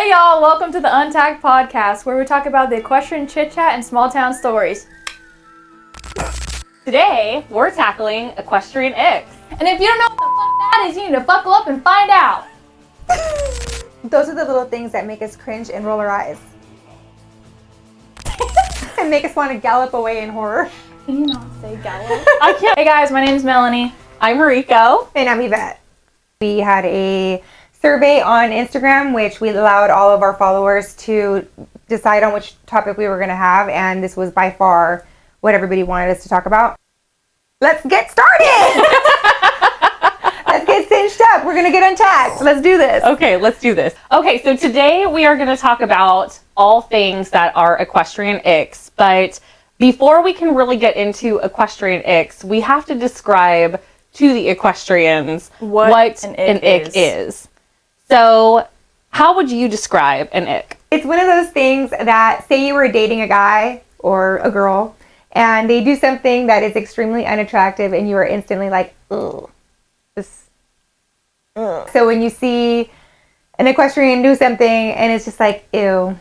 Hey y'all, welcome to the Untagged Podcast, where we talk about the equestrian chit-chat and small town stories. Today, we're tackling equestrian ICKS. And if you don't know what the fuck that is, you need to buckle up and find out. Those are the little things that make us cringe and roll our eyes. And make us want to gallop away in horror. Can you not say gallop? I can't. Hey guys, my name's Melanie. I'm Mariko. And I'm Yvette. We had a survey on Instagram, which we allowed all of our followers to decide on which topic we were going to have, and this was by far what everybody wanted us to talk about. Let's get started! Let's get cinched up. We're going to get untagged. Let's do this. Okay, let's do this. Okay, so today we are going to talk about all things that are equestrian ICKS, but before we can really get into equestrian ICKS, we have to describe to the equestrians what an ICK is. So, how would you describe an ICK? It's one of those things that, say you were dating a guy or a girl, and they do something that is extremely unattractive, and you are instantly like, ugh. So when you see an equestrian do something, and it's just like, ew,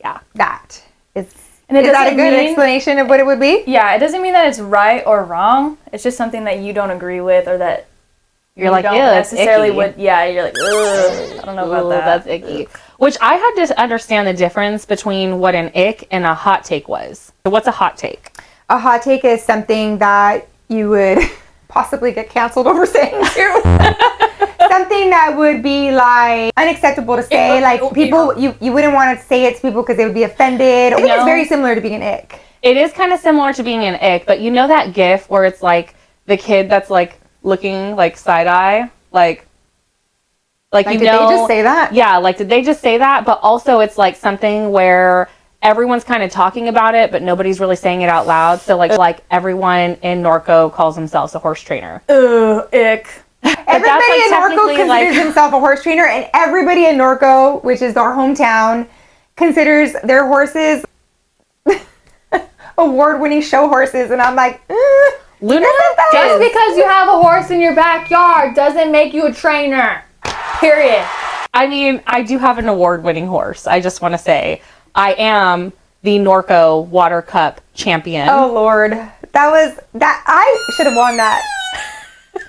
yeah, that is. And is that a good explanation of what it would be? Yeah, it doesn't mean that it's right or wrong. It's just something that you don't agree with, or that you're like, don't necessarily would. Yeah, you're like, ugh, I don't know about that. That's icky. Which I had to understand the difference between what an ick and a hot take was. So what's a hot take? A hot take is something that you would possibly get canceled over saying too. Something that would be like unacceptable to say. Like people, you wouldn't want to say it to people because they would be offended. I think it's very similar to being an ick. It is kind of similar to being an ick, but you know that gif where it's like the kid that's like looking like side eye, like you know, did they just say that? Yeah, like did they just say that? But also it's like something where everyone's kind of talking about it, but nobody's really saying it out loud. So like everyone in Norco calls themselves a horse trainer. Ick. Everybody in Norco considers himself a horse trainer, and everybody in Norco, which is our hometown, considers their horses award-winning show horses. And I'm like, Luna, just because you have a horse in your backyard doesn't make you a trainer. Period. I mean, I do have an award-winning horse. I just want to say I am the Norco Water Cup champion. Oh Lord, I should have won that.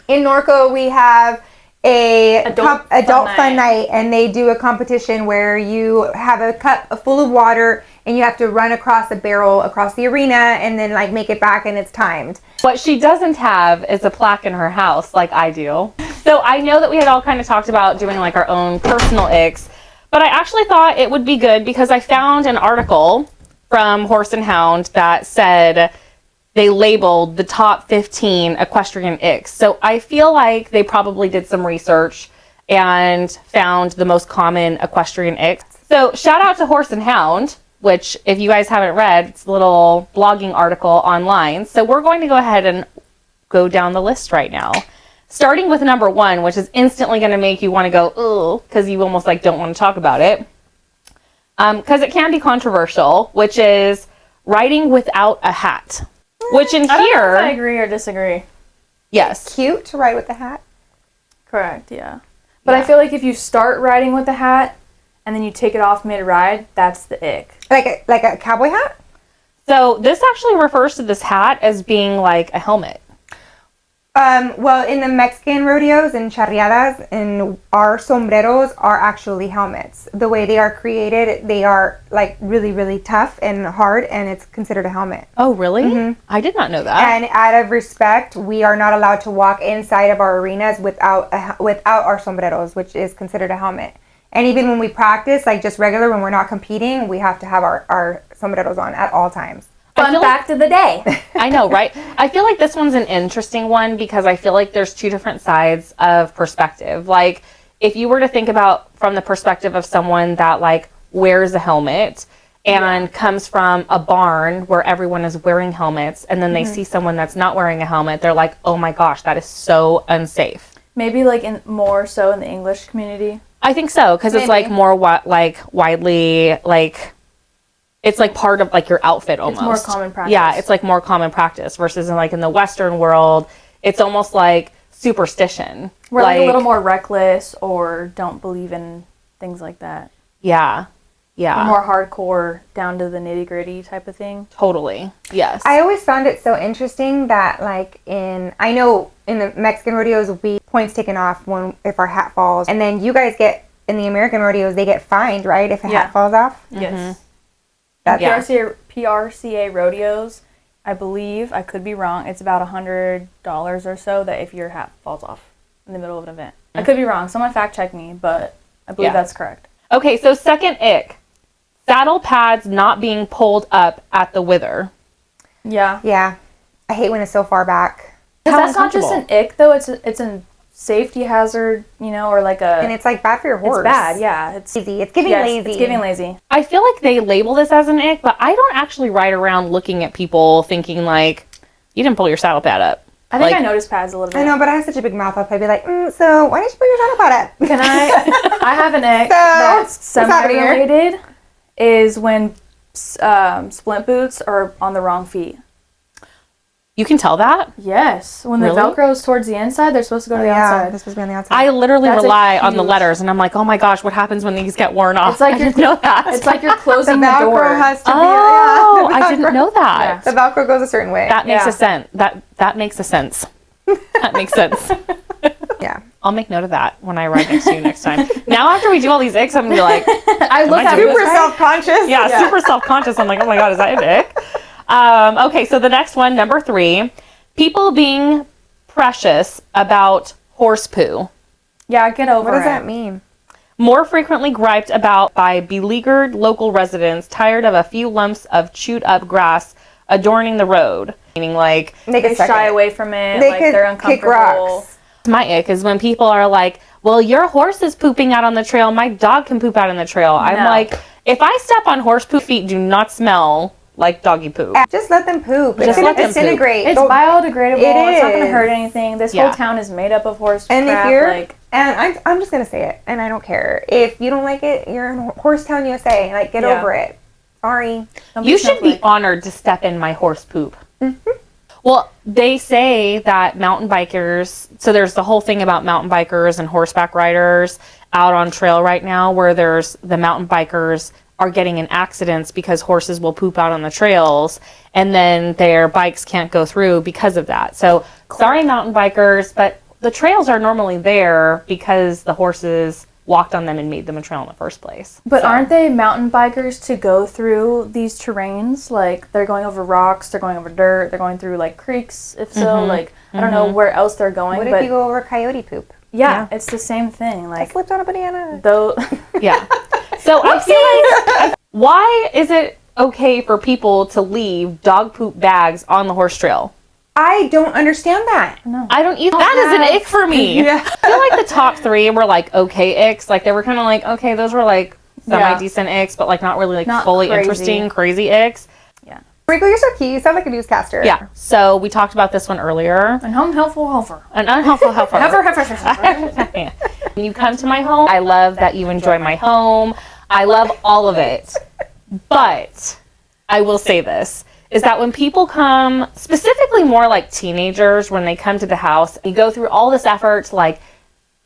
In Norco, we have a adult fun night, and they do a competition where you have a cup full of water and you have to run across a barrel across the arena and then like make it back, and it's timed. What she doesn't have is a plaque in her house like I do. So I know that we had all kind of talked about doing like our own personal ICKS, but I actually thought it would be good because I found an article from Horse and Hound that said they labeled the top 15 equestrian ICKS. So I feel like they probably did some research and found the most common equestrian ICKS. So shout out to Horse and Hound, which if you guys haven't read, it's a little blogging article online. So we're going to go ahead and go down the list right now. Starting with number 1, which is instantly going to make you want to go, ugh, because you almost like don't want to talk about it. Because it can be controversial, which is riding without a hat. Which in I don't here, know if I agree or disagree. Yes. It's cute to ride with a hat. Correct, yeah. But I feel like if you start riding with the hat and then you take it off mid-ride, that's the ick. Like a cowboy hat? So this actually refers to this hat as being like a helmet. Well, in the Mexican rodeos and charreadas, and our sombreros are actually helmets. The way they are created, they are like really, really tough and hard, and it's considered a helmet. Oh, really? Mm-hmm. I did not know that. And out of respect, we are not allowed to walk inside of our arenas without our sombreros, which is considered a helmet. And even when we practice, like just regular, when we're not competing, we have to have our sombreros on at all times. Fun fact of the day. I know, right? I feel like this one's an interesting one because I feel like there's two different sides of perspective. Like, if you were to think about from the perspective of someone that like wears a helmet and comes from a barn where everyone is wearing helmets, and then they see someone that's not wearing a helmet, they're like, oh my gosh, that is so unsafe. Maybe like more so in the English community. I think so, because it's like more widely like. It's like part of like your outfit almost. It's more common practice. Yeah, it's like more common practice versus in the Western world, it's almost like superstition. We're like a little more reckless or don't believe in things like that. Yeah. Yeah. More hardcore, down to the nitty gritty type of thing. Totally. Yes. I always found it so interesting that, like, I know in the Mexican rodeos, we points taken off if our hat falls. And then you guys in the American rodeos, they get fined, right? If a hat falls off? Yes. That's PRCA rodeos, I believe, I could be wrong, it's about $100 or so that if your hat falls off in the middle of an event. I could be wrong. Someone fact check me, but I believe that's correct. Okay, so second ick. Saddle pads not being pulled up at the wither. Yeah. Yeah. I hate when it's so far back. Because that's not just an ick, though. It's a safety hazard, or like a... And it's, like, bad for your horse. It's bad, yeah. It's lazy. It's giving lazy. It's giving lazy. I feel like they label this as an ick, but I don't actually ride around looking at people thinking, like, you didn't pull your saddle pad up. I think I noticed pads a little bit. I know, but I have such a big mouth up. I'd be like, so why didn't you put your saddle pad up? Can I have an ick that's semi-related, is when splint boots are on the wrong feet. You can tell that? Yes. When the Velcro is towards the inside, they're supposed to go to the outside. They're supposed to be on the outside. I literally rely on the letters, and I'm like, oh my gosh, what happens when these get worn off? It's like you know that. It's like you're closing the door. Has to be, I didn't know that. The Velcro goes a certain way. That makes a sense. That makes a sense. That makes sense. Yeah. I'll make note of that when I ride next to you next time. Now after we do all these icks, I'm gonna be like, I look at super self-conscious. Yeah, super self-conscious. I'm like, oh my god, is that an ick? Okay, so the next one, number 3, people being precious about horse poo. Yeah, get over it. What does that mean? More frequently griped about by beleaguered local residents tired of a few lumps of chewed up grass adorning the road. Meaning, like, they shy away from it, they like they're uncomfortable. Kick rocks. My ick is when people are like, well, your horse is pooping out on the trail, my dog can poop out on the trail. No. I'm like, if I step on horse poop, feet do not smell like doggy poop. Just let them poop. Just let them disintegrate. It's biodegradable. It's not going to hurt anything. This whole Yeah. town is made up of horse And crap. if you're, and I'm just going to say it, and I don't care. If you don't like it, you're in Horsetown, USA. Like, get over it. Sorry. You should be honored to step in my horse poop. Mm-hmm. Well, they say that mountain bikers, so there's the whole thing about mountain bikers and horseback riders out on trail right now, where there's the mountain bikers are getting in accidents because horses will poop out on the trails, and then their bikes can't go through because of that. So, sorry mountain bikers, but the trails are normally there because the horses walked on them and made them a trail in the first place. But aren't they mountain bikers to go through these terrains? Like, they're going over rocks, they're going over dirt, they're going through, like, creeks, if so. Like, I don't know where else they're going. What if you go over coyote poop? Yeah, it's the same thing. Like, I slipped on a banana. Yeah. So I feel like, why is it okay for people to leave dog poop bags on the horse trail? I don't understand that. No. I don't either. That is an ick for me. Yeah. I feel like the top 3 were like okay icks. Like they were kind of like, okay, those were like semi-decent icks, but like not really like not fully crazy. Interesting, crazy icks. Yeah. Rico, you're so cute. You sound like a newscaster. Yeah. So we talked about this one earlier. An unhelpful helper. An unhelpful helper. When you come to my home, I love that you enjoy my home. I love all of it. But I will say this, is that when people come, specifically more like teenagers, when they come to the house, you go through all this effort to like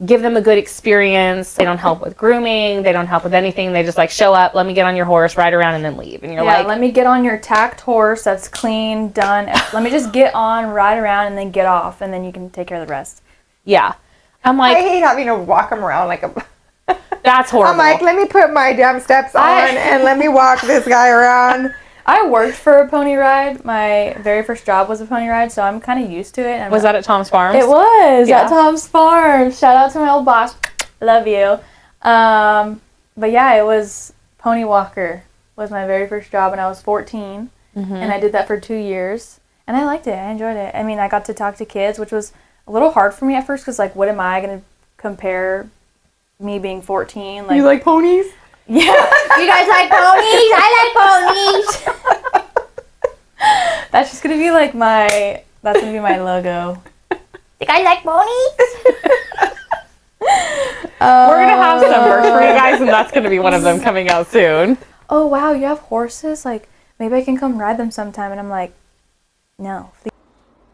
give them a good experience. They don't help with grooming. They don't help with anything. They just like show up, let me get on your horse, ride around, and then leave. And you're like, let me get on your tacked horse that's clean, done. Let me just get on, ride around, and then get off, and then you can take care of the rest. Yeah. I'm like, I hate having to walk them around like a... That's horrible. I'm like, let me put my damn steps on and let me walk this guy around. I worked for a pony ride. My very first job was a pony ride, so I'm kind of used to it. And was that at Tom's Farms? It was at Tom's Farms. Shout out to my old boss. Love you. But yeah, it was pony walker was my very first job when I was 14. And I did that for 2 years. And I liked it. I enjoyed it. I mean, I got to talk to kids, which was a little hard for me at first because, like, what am I going to compare me being 14? Like, you like ponies? Yeah. You guys like ponies? I like ponies. That's just going to be like that's going to be my logo. You guys like ponies? We're going to have some merch for you guys, and that's going to be one of them coming out soon. Oh, wow, you have horses? Like, maybe I can come ride them sometime. And I'm like, no.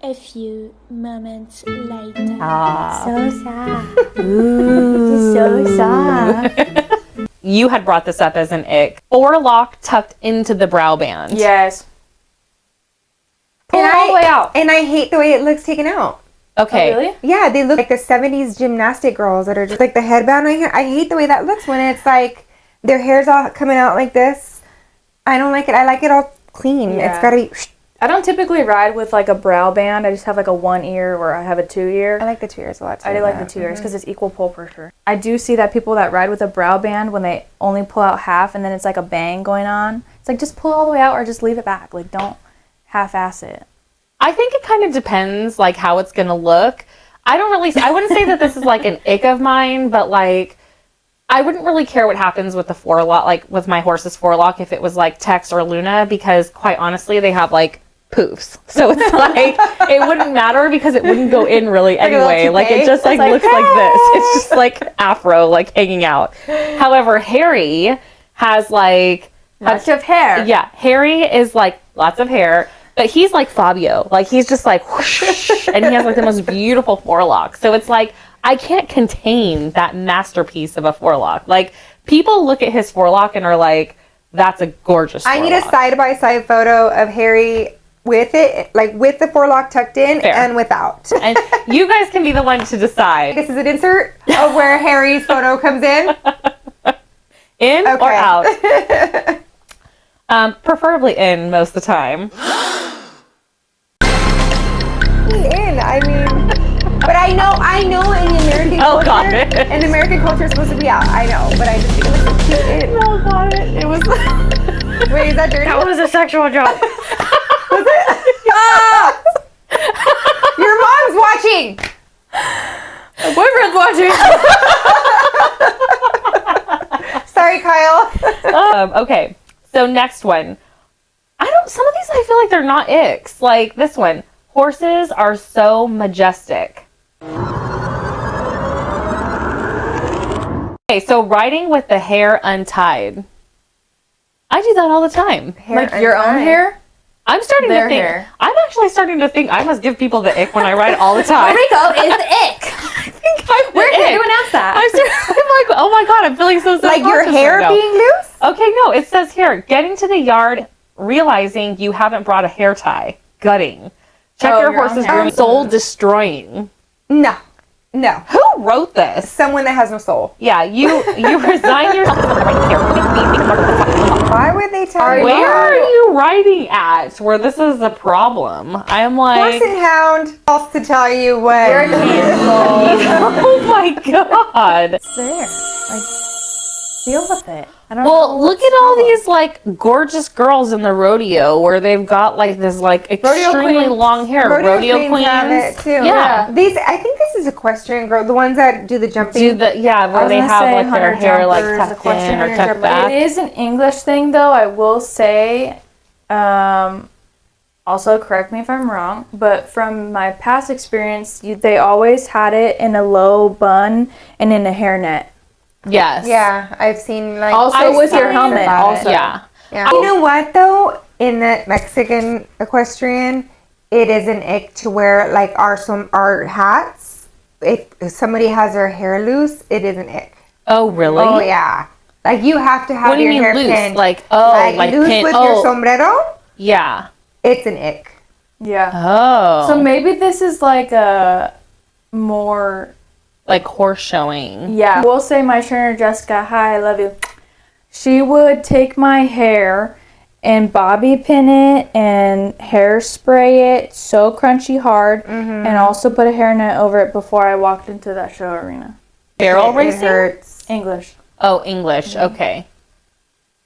A few moments later. Ah. So soft. Ooh. So soft. you had brought this up as an ick. Forelock tucked into the brow band. Yes. Pull And it all the way out. And I hate the way it looks taken out. Okay. Oh, really? Yeah, they look like the 70s gymnastic girls that are just like the headband right here. I hate the way that looks when it's like their hair's all coming out like this. I don't like it. I like it all clean. Yeah. It's got to be... I don't typically ride with like a brow band. I just have like a 1 ear or I have a 2 ear. I like the 2 ears a lot too. I do like the 2 ears because it's equal pull pressure. I do see that people that ride with a brow band, when they only pull out half and then it's like a bang going on, it's like just pull all the way out or just leave it back. Like don't half-ass it. I think it kind of depends, like, how it's going to look. I wouldn't say that this is like an ick of mine, but like, I wouldn't really care what happens with the forelock, like with my horse's forelock, if it was like Tex or Luna, because quite honestly, they have like poofs. So it's like, it wouldn't matter because it wouldn't go in really anyway. Like it just like looks like this. It's just like afro, like hanging out. However, Harry has like Lots of hair. Yeah, Harry is like lots of hair, but he's like Fabio. Like he's just like whoosh, and he has like the most beautiful forelock. So it's like I can't contain that masterpiece of a forelock. Like people look at his forelock and are like, "That's a gorgeous." I need a forelock." side-by-side photo of Harry with it, like with the forelock tucked in Fair. and without. And you guys can be the one to decide. This is an insert of where Harry's photo comes in. In or Okay. out? Preferably in most of the time. In, I mean, but I know in the American Oh, culture, got it. in the American culture, it's supposed to be out. I know, but I just think it looks so cute in. Oh, got it. It was. Wait, is that dirty? That was a sexual joke. Was it? Ah! Your mom's watching. My boyfriend's watching. Sorry, Kyle. Okay, so next one. Some of these I feel like they're not icks. Like this one. Horses are so majestic. Okay, so riding with the hair untied. I do that all the time. Like your own hair? I'm starting Their to think. hair. I'm actually starting to think I must give people the ick when I ride all the time. Rico is the ick. Where can you announce that? I'm like, oh my god, I'm feeling so Like your self-conscious hair right now. being loose? Okay, no, it says here, getting to the yard, realizing you haven't brought a hair tie, gutting. Check Oh, your your own horse's hair. groom, soul destroying. No. Who wrote this? Someone that has no soul. Yeah, you resign yourself to the right hair. Why would they tell you? Where are you riding at where this is a problem? I'm like, Horse and Hound else to tell you what. You're canceled. oh my god. It's there. Like, deal with it. I don't know. Well, look what's at all the these like gorgeous girls in the rodeo where they've got like this like extremely queens. long hair. Rodeo queens have it too. Yeah. These, I think this is equestrian girl, the ones that do the jumping. Where they have like their hair like tucked in or tucked back. It is an English thing, though. I will say. Also, correct me if I'm wrong, but from my past experience, they always had it in a low bun and in a hairnet. Yes. Yeah, I've seen like. Also I've with your seen helmet, about it. also. Yeah. Yeah. You know what though? In the Mexican equestrian, it is an ick to wear like our hats. If somebody has their hair loose, it is an ick. Oh, really? Oh yeah. Like you have to have What do your you mean hair loose? pinned. Like loose pin. with Oh, your sombrero. yeah. It's an ick. Yeah. Oh. So maybe this is like a more. like horse showing. Yeah. We'll say my trainer, Jessica, hi, I love you. She would take my hair and bobby pin it and hairspray it so crunchy hard and also put a hairnet over it before I walked into that show arena. Barrel It racing? hurts. English. Oh, English. Okay.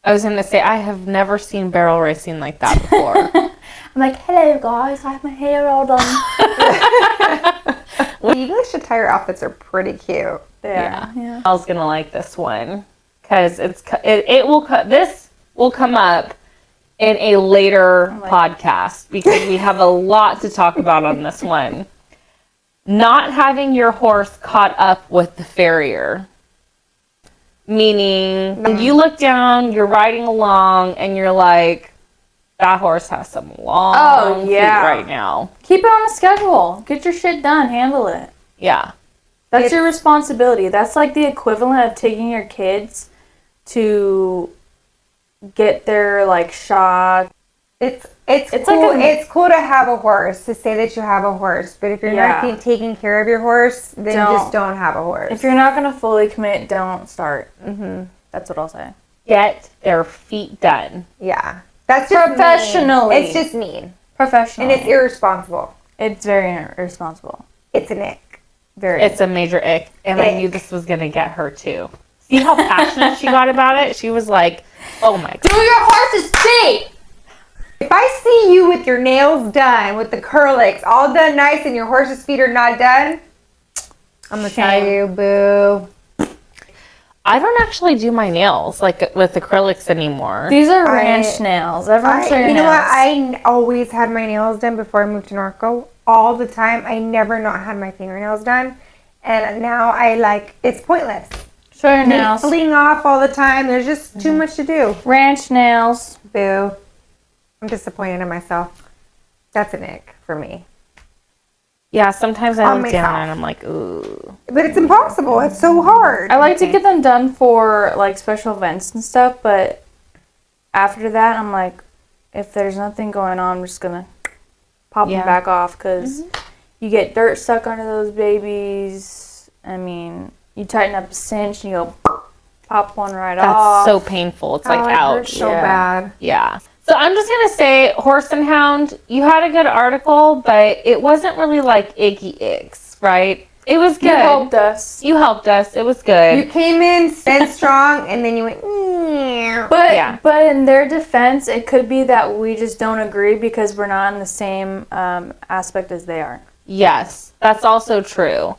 I was going to say, I have never seen barrel racing like that before. I'm like, hello guys, I have my hair all done. The English attire outfits are pretty cute. Yeah. I was going to like this one because this will come up in a later podcast because we have a lot to talk about on this one. Not having your horse caught up with the farrier. Meaning, you look down, you're riding along, and you're like, that horse has some long feet right now. Keep it on a schedule. Get your shit done. Handle it. Yeah. That's your responsibility. That's like the equivalent of taking your kids to get their like shot. It's It's cool. like It's cool to have a horse, to say that you have a horse. But if you're not taking care of your horse, then just don't have a horse. If you're not gonna fully commit, don't start. That's what I'll say. Get their feet done. Yeah, that's just Professionally. mean. It's just mean, Professionally. and it's irresponsible. It's very irresponsible. It's an ick. Very. It's a major ick, and I knew this was gonna get her too. See how passionate she got about it? She was like, "Oh my god, do your horse's feet." If I see you with your nails done, with the curlicks all done nice, and your horse's feet are not done, I'm gonna tell you, boo. I don't actually do my nails like with acrylics anymore." These are ranch nails. Everyone's You know nails. what? I always had my nails done before I moved to Norco. All the time. I never not had my fingernails done. And now it's pointless. Show your They nails. fling off all the time. There's just too much to do. Ranch nails. Boo. I'm disappointed in myself. That's an ick for me. Yeah, sometimes I On look down myself. and I'm like, "Ooh." But it's impossible. It's so hard. I like to get them done for like special events and stuff, but after that, I'm like, if there's nothing going on, I'm just gonna pop them back off because you get dirt stuck under those babies. I mean, you tighten up a cinch and you go pop one right off. That's so painful. It's like, it ouch. hurts so bad. Yeah. So I'm just going to say, Horse and Hound, you had a good article, but it wasn't really like ICKS, right? It was good. You helped us. You helped us. It was good. You came in, stand strong, and then you went, "Meow." But in their defense, it could be that we just don't agree because we're not in the same aspect as they are. Yes, that's also true.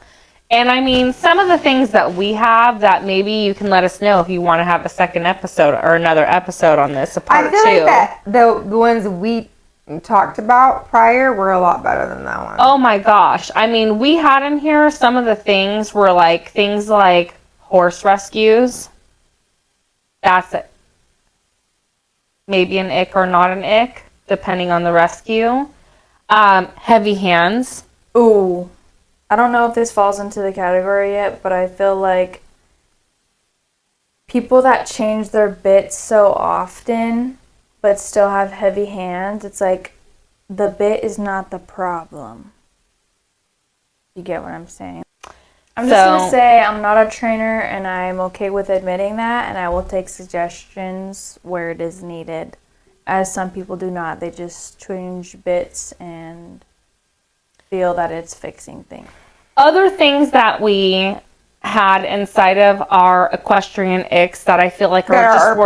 And I mean, some of the things that we have that maybe you can let us know if you want to have a second episode or another episode on this, a part I feel two. like that the ones we talked about prior were a lot better than that one. Oh my gosh. I mean, we had in here some of the things were like things like horse rescues. That's it. Maybe an ick or not an ick, depending on the rescue. Heavy hands. Ooh. I don't know if this falls into the category yet, but I feel like people that change their bits so often but still have heavy hands, it's like the bit is not the problem. You get what I'm saying? I'm just going to say I'm not a trainer and I'm okay with admitting that, and I will take suggestions where it is needed. As some people do not. They just change bits and feel that it's fixing things. Other things that we had inside of our equestrian icks that I feel like are just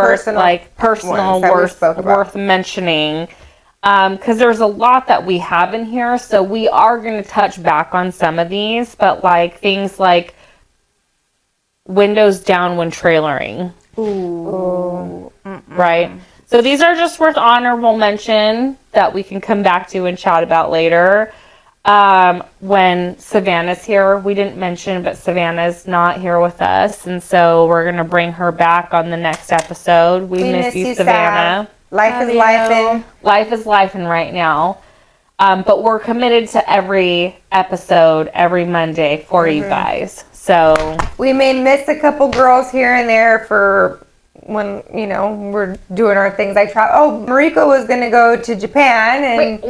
worth mentioning. Because there's a lot that we have in here, so we are going to touch back on some of these, but like things like windows down when trailering. Ooh. Right? So these are just worth honorable mention that we can come back to and chat about later. When Savannah's here, we didn't mention, but Savannah's not here with us, and so we're going to bring her back on the next episode. We miss you, Savannah. Life is life. Life is lifing right now. But we're committed to every episode, every Monday for you guys. So we may miss a couple girls here and there for when, we're doing our things. Mariko was going to go to Japan and...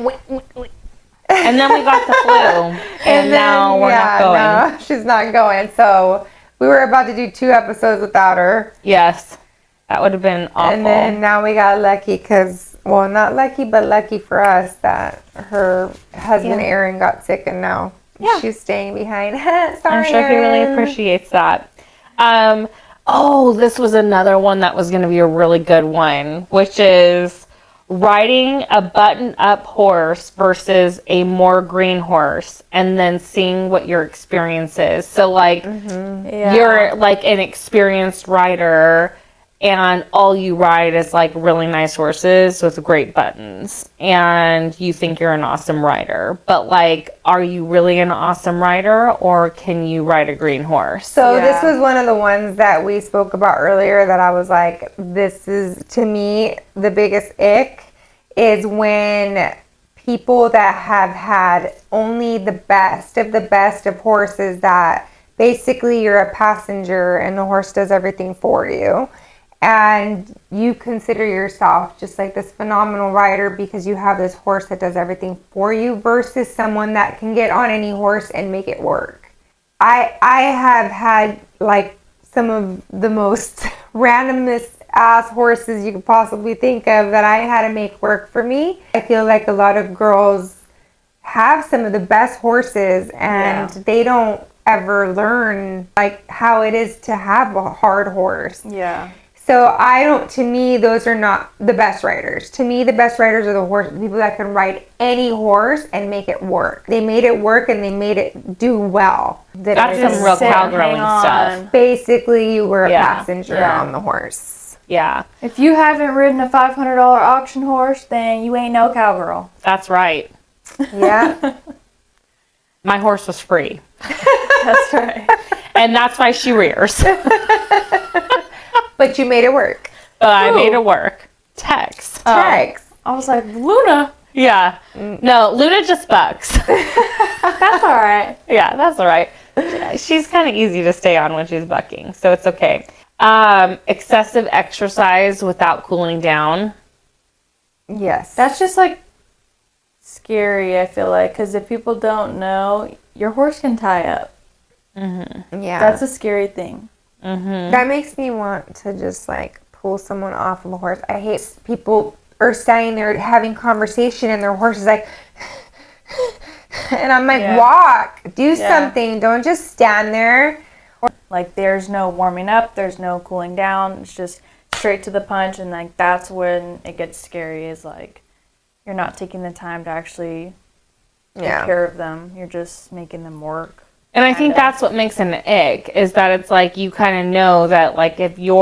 And then we got the flu, and now we're not going. No, she's not going. So we were about to do 2 episodes without her. Yes, that would have been awful. And then now we got lucky because, well, not lucky, but lucky for us that her husband Aaron got sick, and now she's staying behind. Sorry, I'm sure he really appreciates that. This was another one that was going to be a really good one, which is riding a button-up horse versus a more green horse, and then seeing what your experience is. So, like, you're, like, an experienced rider, and all you ride is, like, really nice horses with great buttons, and you think you're an awesome rider. But, like, are you really an awesome rider, or can you ride a green horse? So this was one of the ones that we spoke about earlier that I was like, this is, to me, the biggest ick, is when people that have had only the best of horses, that basically you're a passenger and the horse does everything for you. and you consider yourself just like this phenomenal rider because you have this horse that does everything for you versus someone that can get on any horse and make it work. I have had like some of the most randomest ass horses you could possibly think of that I had to make work for me. I feel like a lot of girls have some of the best horses and they don't ever learn like how it is to have a hard horse. Yeah. So to me, those are not the best riders. To me, the best riders are the people that can ride any horse and make it work. They made it work and they made it do well. That's some real cowgirling stuff. Basically, you were a passenger on the horse. Yeah. If you haven't ridden a $500 auction horse, then you ain't no cowgirl. That's right. Yeah. My horse was free. That's right. And that's why she rears. But you made it work. But I made it work. Tex. I was like, Luna. Yeah. No, Luna just bucks. That's all right. Yeah, that's all right. She's kind of easy to stay on when she's bucking, so it's okay. Excessive exercise without cooling down. Yes. That's just like scary, I feel like, because if people don't know, your horse can tie up. Mm-hmm. Yeah. That's a scary thing. Mm-hmm. That makes me want to just like pull someone off of a horse. I hate people are standing there having conversation and their horse is like, and I'm like, walk, do something. Don't just stand there. Like there's no warming up, there's no cooling down. It's just straight to the punch, and like that's when it gets scary. Is like you're not taking the time to actually take care of them. You're just making them work. And I think that's what makes an ick, is that it's like you kind of know that like if you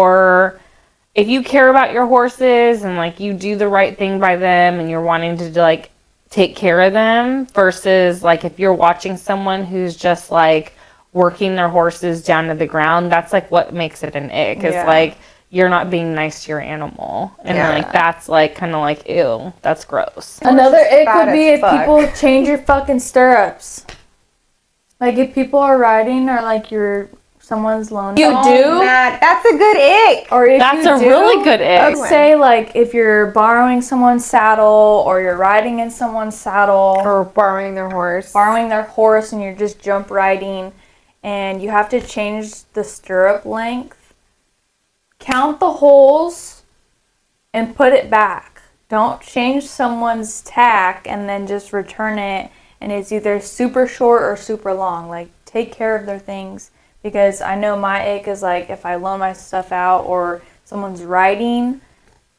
care about your horses and like you do the right thing by them and you're wanting to like take care of them, versus like if you're watching someone who's just like working their horses down to the ground, that's like what makes it an ick, is like you're not being nice to your animal. And like that's like kind of like, ew, that's gross. Another ick would be if people change your fucking stirrups. Like if people are riding or like someone's loaning. You do? That's a good ick. Or if that's a really good ick. Say like if you're borrowing someone's saddle or you're riding in someone's saddle. Or borrowing their horse. And you're just jump riding and you have to change the stirrup length. Count the holes and put it back. Don't change someone's tack and then just return it and it's either super short or super long. Like, take care of their things, because I know my ick is like if I loan my stuff out or someone's riding,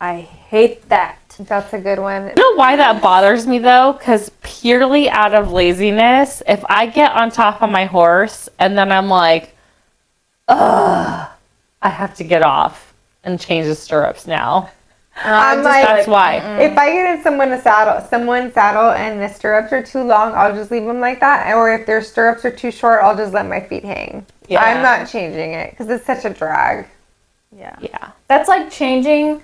I hate that. That's a good one. You know why that bothers me though? Because purely out of laziness, if I get on top of my horse and then I'm like, ugh, I have to get off and change the stirrups now. I'm like, that's why. If I get in someone's saddle and the stirrups are too long, I'll just leave them like that. Or if their stirrups are too short, I'll just let my feet hang. Yeah. I'm not changing it because it's such a drag. Yeah. That's like changing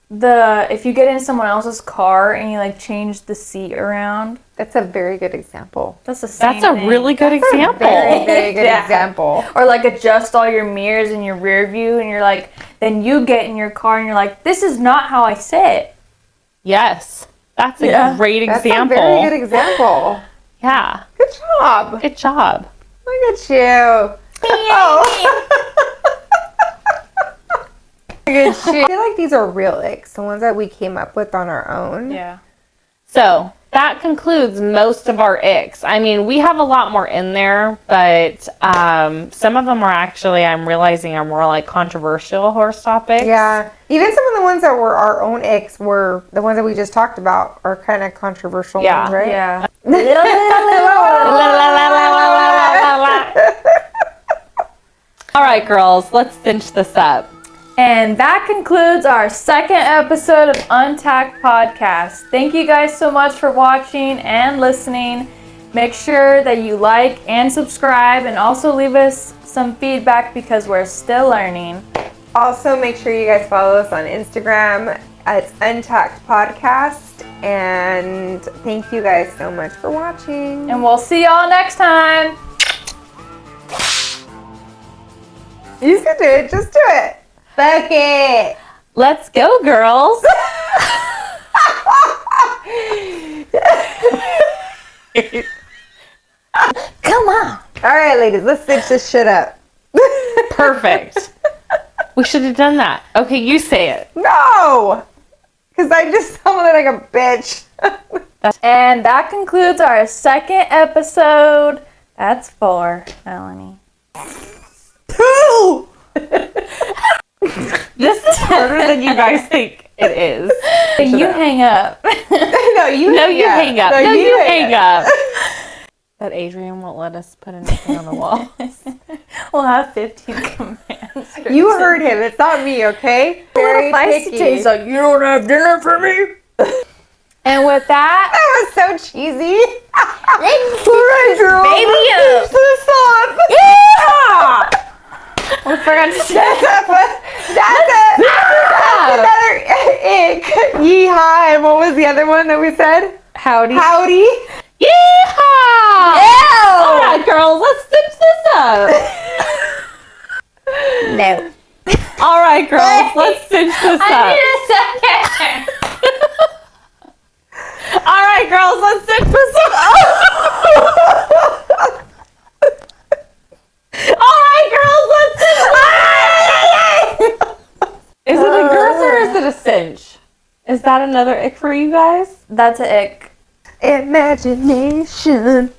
if you get in someone else's car and you like change the seat around. That's a very good example. That's the same That's a really good example. Very, very good example. Or like adjust all your mirrors in your rear view and you're like, then you get in your car and you're like, this is not how I sit. Yes. That's a great example. That's a very good example. Yeah. Good job. Good job. Look at you. Oh. Good shit. I feel like these are real icks, the ones that we came up with on our own. Yeah. So that concludes most of our icks. I mean, we have a lot more in there, but some of them are actually, I'm realizing, are more like controversial horse topics. Yeah. Even some of the ones that were our own icks were the ones that we just talked about are kind of controversial ones, right? Yeah. All right, girls, let's finish this up. And that concludes our second episode of Untacked Podcast. Thank you guys so much for watching and listening. Make sure that you like and subscribe and also leave us some feedback because we're still learning. Also, make sure you guys follow us on Instagram. It's Untacked Podcast. And thank you guys so much for watching. And we'll see y'all next time. You can do it. Just do it. Fuck it. Let's go, girls. Come on. All right, ladies, let's stitch this shit up. Perfect. We should have done that. Okay, you say it. No! Because I just sounded like a bitch. And that concludes our second episode. That's 4, Melanie. 2! This is harder than you guys think it is. You hang up. No, you hang up. No, you hang up. But Adrian won't let us put anything on the wall. We'll have 15 commands. You heard him. It's not me, okay? Very picky. He's like, you don't have dinner for me? And with that, That was so cheesy. All right, girl. Baby up. This is we forgot to say That's another ick. Yeehaw. And what was the other one that we said? Howdy. Howdy. Yeehaw! All right, girls, let's stitch this up. No. All right, girls, let's stitch this up. a second. All right, girls, let's stitch this up. All right, girls, let's stitch this up. Is it a girth or is it a cinch? Is that another ick for you guys? That's an ick. Imagination.